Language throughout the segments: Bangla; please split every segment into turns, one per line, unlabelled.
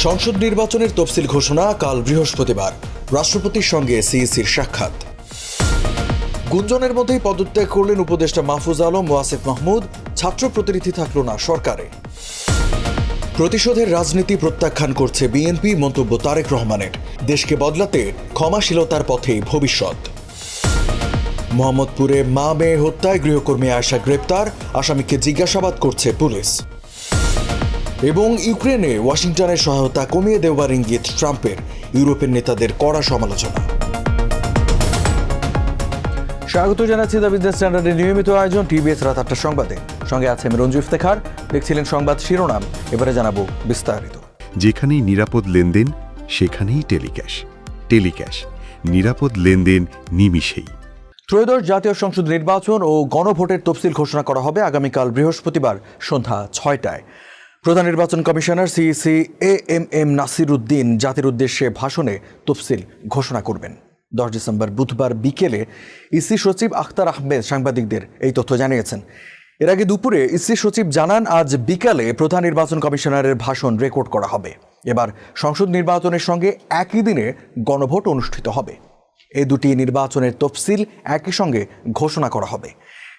সংসদ নির্বাচনের তফসিল ঘোষণা কাল বৃহস্পতিবার। রাষ্ট্রপতির সঙ্গে সিইসির সাক্ষাৎ। গুঞ্জনের মধ্যেই পদত্যাগ করলেন উপদেষ্টা মাহফুজ আলম ও আসিফ মাহমুদ। ছাত্র প্রতিনিধি থাকল না সরকারে। প্রতিশোধের রাজনীতি প্রত্যাখ্যান করছে বিএনপি, মন্তব্য তারেক রহমানের। দেশকে বদলাতে ক্ষমাশীলতার পথেই ভবিষ্যৎ। মোহাম্মদপুরে মা মেয়ে হত্যায় গৃহকর্মী আয়েশা গ্রেপ্তার, আসামিকে জিজ্ঞাসাবাদ করছে পুলিশ। এবং ইউক্রেনে ওয়াশিংটনের সহায়তা কমিয়ে দেওয়ার ইঙ্গিত ট্রাম্পের, ইউরোপের নেতাদের কড়া সমালোচনা। স্বাগত জানাচ্ছি দ্য বিজনেস স্ট্যান্ডার্ডের নিয়মিত আয়োজন টিবিএস রাত ৮টার সংবাদে। সঙ্গে আছে আমি রঞ্জু ইফতেখার। দেখছিলেন সংবাদ শিরোনাম, এবারে জানাবো বিস্তারিত।
যেখানেই নিরাপদ লেনদেন সেখানেই টেলিক্যাশ। টেলিক্যাশ, নিরাপদ লেনদেন নিমিষেই।
ত্রয়োদশ জাতীয় সংসদ নির্বাচন ও গণভোটের তফসিল ঘোষণা করা হবে আগামীকাল বৃহস্পতিবার সন্ধ্যা ৬টায়। প্রধান নির্বাচন commissioner CEC AMM Nasir Uddin জাতির উদ্দেশ্যে ভাষণে তফসিল ঘোষণা করবেন। 10 ডিসেম্বর বুধবার বিকেলে ইসি সচিব আখতার আহমেদ সাংবাদিকদের এই তথ্য জানিয়েছেন। এর আগে দুপুরে ইসি সচিব জানান, আজ বিকালে প্রধান নির্বাচন কমিশনারের ভাষণ রেকর্ড করা হবে। এবার সংসদ নির্বাচনের সঙ্গে একই দিনে গণভোট অনুষ্ঠিত হবে। এই দুটি নির্বাচনের তফসিল একই সঙ্গে ঘোষণা করা হবে।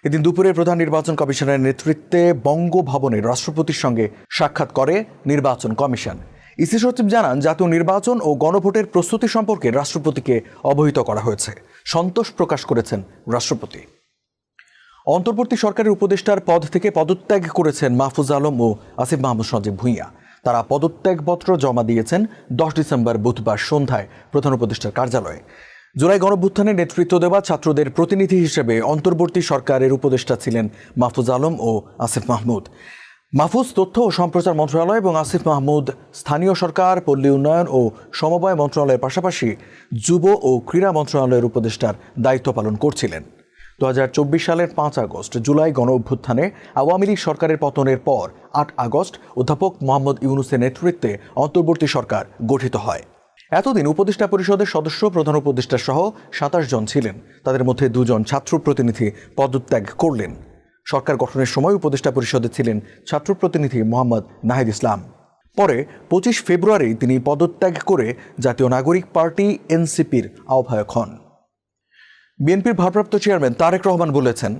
এদিন দুপুরে প্রধান নির্বাচন কমিশনের নেতৃত্বে বঙ্গভবনের রাষ্ট্রপতির সঙ্গে সাক্ষাৎ করে নির্বাচন কমিশন। ইসি সচিব জানান, জাতীয় নির্বাচন ও গণভোটের প্রস্তুতি সম্পর্কে রাষ্ট্রপতিকে অবহিত করা হয়েছে। সন্তোষ প্রকাশ করেছেন রাষ্ট্রপতি। অন্তর্বর্তী সরকারের উপদেষ্টার পদ থেকে পদত্যাগ করেছেন মাহফুজ আলম ও আসিফ মাহমুদ সজীব ভূঁইয়া। তারা পদত্যাগপত্র জমা দিয়েছেন 10 ডিসেম্বর বুধবার সন্ধ্যায় প্রধান উপদেষ্টার কার্যালয়ে। জুলাই গণঅভ্যুত্থানে নেতৃত্ব দেওয়া ছাত্রদের প্রতিনিধি হিসেবে অন্তর্বর্তী সরকারের উপদেষ্টা ছিলেন মাহফুজ আলম ও আসিফ মাহমুদ। মাহফুজ তথ্য ও সম্প্রচার মন্ত্রণালয় এবং আসিফ মাহমুদ স্থানীয় সরকার, পল্লী উন্নয়ন ও সমবায় মন্ত্রণালয়ের পাশাপাশি যুব ও ক্রীড়া মন্ত্রণালয়ের উপদেষ্টার দায়িত্ব পালন করছিলেন। 2024 সালের 5 আগস্ট জুলাই গণঅভ্যুত্থানে আওয়ামী লীগ সরকারের পতনের পর 8 আগস্ট অধ্যাপক মোহাম্মদ ইউনূসের নেতৃত্বে অন্তর্বর্তী সরকার গঠিত হয়। এতদিন উপদেষ্টা পরিষদের সদস্য প্রধান উপদেষ্টা সহ 27 জন ছিলেন। তাদের মধ্যে 2 জন ছাত্র প্রতিনিধি পদত্যাগ করলেন। সরকার গঠনের সময় উপদেষ্টা পরিষদে ছিলেন ছাত্র প্রতিনিধি মোহাম্মদ নাহিদ ইসলাম। পরে 25 ফেব্রুয়ারি তিনি পদত্যাগ করে জাতীয় নাগরিক পার্টি এনসিপির আহ্বায়ক হন। বিএনপির ভারপ্রাপ্ত চেয়ারম্যান তারেক রহমান বলেছেন,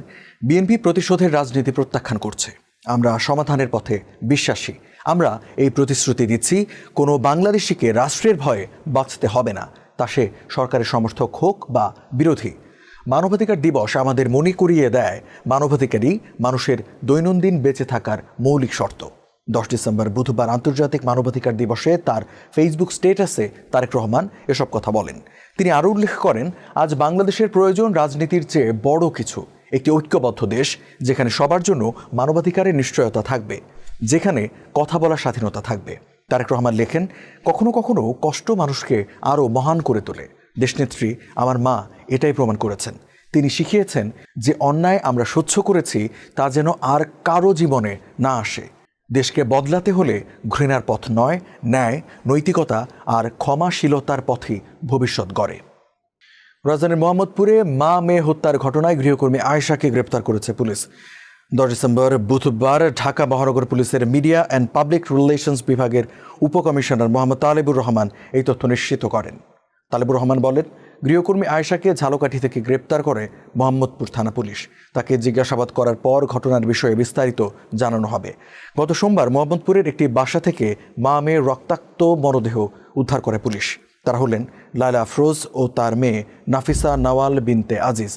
বিএনপি প্রতিশোধের রাজনীতি প্রত্যাখ্যান করছে। আমরা সমাধানের পথে বিশ্বাসী। আমরা এই প্রতিশ্রুতি দিচ্ছি, কোনো বাংলাদেশিকে রাষ্ট্রের ভয়ে বাঁচতে হবে না, তা সে সরকারের সমর্থক হোক বা বিরোধী। মানবাধিকার দিবস আমাদের মনে করিয়ে দেয়, মানবাধিকারই মানুষের দৈনন্দিন বেঁচে থাকার মৌলিক শর্ত। 10 ডিসেম্বর বুধবার আন্তর্জাতিক মানবাধিকার দিবসে তার ফেসবুক স্ট্যাটাসে তারেক রহমান এসব কথা বলেন। তিনি আরও উল্লেখ করেন, আজ বাংলাদেশের প্রয়োজন রাজনীতির চেয়ে বড় কিছু, একটি ঐক্যবদ্ধ দেশ যেখানে সবার জন্য মানবাধিকারের নিশ্চয়তা থাকবে, যেখানে কথা বলার স্বাধীনতা থাকবে। তারেক রহমান লেখেন, কখনো কখনো কষ্ট মানুষকে আরও মহান করে তোলে। দেশনেত্রী আমার মা এটাই প্রমাণ করেছেন। তিনি শিখিয়েছেন যে অন্যায় আমরা সহ্য করেছি তা যেন আর কারো জীবনে না আসে। দেশকে বদলাতে হলে ঘৃণার পথ নয়, ন্যায়, নৈতিকতা আর ক্ষমাশীলতার পথই ভবিষ্যৎ গড়ে। রাজধানীর মোহাম্মদপুরে মা মেয়ে হত্যার ঘটনায় গৃহকর্মী আয়েশাকে গ্রেপ্তার করেছে পুলিশ। 10 ডিসেম্বর বুধবার ঢাকা মহানগর পুলিশের মিডিয়া অ্যান্ড পাবলিক রিলেশনস বিভাগের উপকমিশনার মোহাম্মদ তালেবুর রহমান এই তথ্য নিশ্চিত করেন। তালেবুর রহমান বলেন, গৃহকর্মী আয়েশাকে ঝালকাঠি থেকে গ্রেপ্তার করে মোহাম্মদপুর থানা পুলিশ। তাকে জিজ্ঞাসাবাদ করার পর ঘটনার বিষয়ে বিস্তারিত জানানো হবে। গত সোমবার মোহাম্মদপুরের একটি বাসা থেকে মা মেয়ের রক্তাক্ত মরদেহ উদ্ধার করে পুলিশ। তারা হলেন লায়লা আফরোজ ও তার মেয়ে নাফিসা নওয়াল বিনতে আজিজ।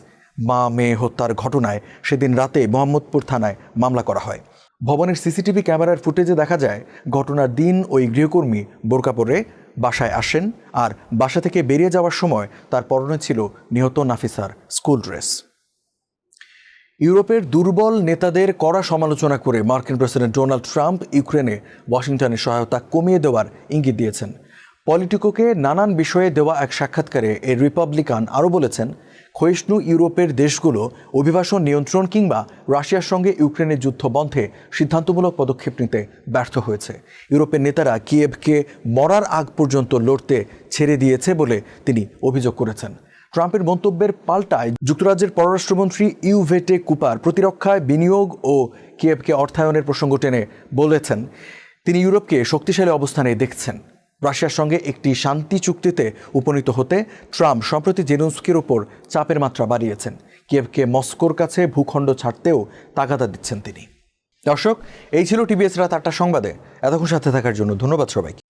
মা মেয়ে হত্যার ঘটনায় সেদিন রাতে মোহাম্মদপুর থানায় মামলা করা হয়। ভবনের সিসিটিভি ক্যামেরার ফুটেজে দেখা যায়, ঘটনার দিন ওই গৃহকর্মী বোরকা পরে বাসায় আসেন, আর বাসা থেকে বেরিয়ে যাওয়ার সময় তার পরনে ছিল নিহত নাফিসার স্কুল ড্রেস। ইউরোপের দুর্বল নেতাদের কড়া সমালোচনা করে মার্কিন প্রেসিডেন্ট ডোনাল্ড ট্রাম্প ইউক্রেনে ওয়াশিংটনের সহায়তা কমিয়ে দেওয়ার ইঙ্গিত দিয়েছেন। পলিটিকোকে নানান বিষয়ে দেওয়া এক সাক্ষাৎকারে এই রিপাবলিকান আরও বলেছেন, ক্ষয়িষ্ণু ইউরোপের দেশগুলো অভিবাসন নিয়ন্ত্রণ কিংবা রাশিয়ার সঙ্গে ইউক্রেনের যুদ্ধ বন্ধে সিদ্ধান্তমূলক পদক্ষেপ নিতে ব্যর্থ হয়েছে। ইউরোপের নেতারা কিয়েভকে মরার আগ পর্যন্ত লড়তে ছেড়ে দিয়েছে বলে তিনি অভিযোগ করেছেন। ট্রাম্পের মন্তব্যের পাল্টায় যুক্তরাজ্যের পররাষ্ট্রমন্ত্রী ইউভেটে কুপার প্রতিরক্ষায় বিনিয়োগ ও কিয়েভকে অর্থায়নের প্রসঙ্গ টেনে বলেছেন, তিনি ইউরোপকে শক্তিশালী অবস্থানে দেখছেন। রাশিয়ার সঙ্গে একটি শান্তি চুক্তিতে উপনীত হতে ট্রাম্প সম্প্রতি জেলেনস্কির উপর চাপের মাত্রা বাড়িয়েছেন। কিয়েভকে মস্কোর কাছে ভূখণ্ড ছাড়তেও তাগাদা দিচ্ছেন তিনি। দর্শক, এই ছিল টিভিএস রাত ৮টা সংবাদে। এতক্ষণ সাথে থাকার জন্য ধন্যবাদ সবাইকে।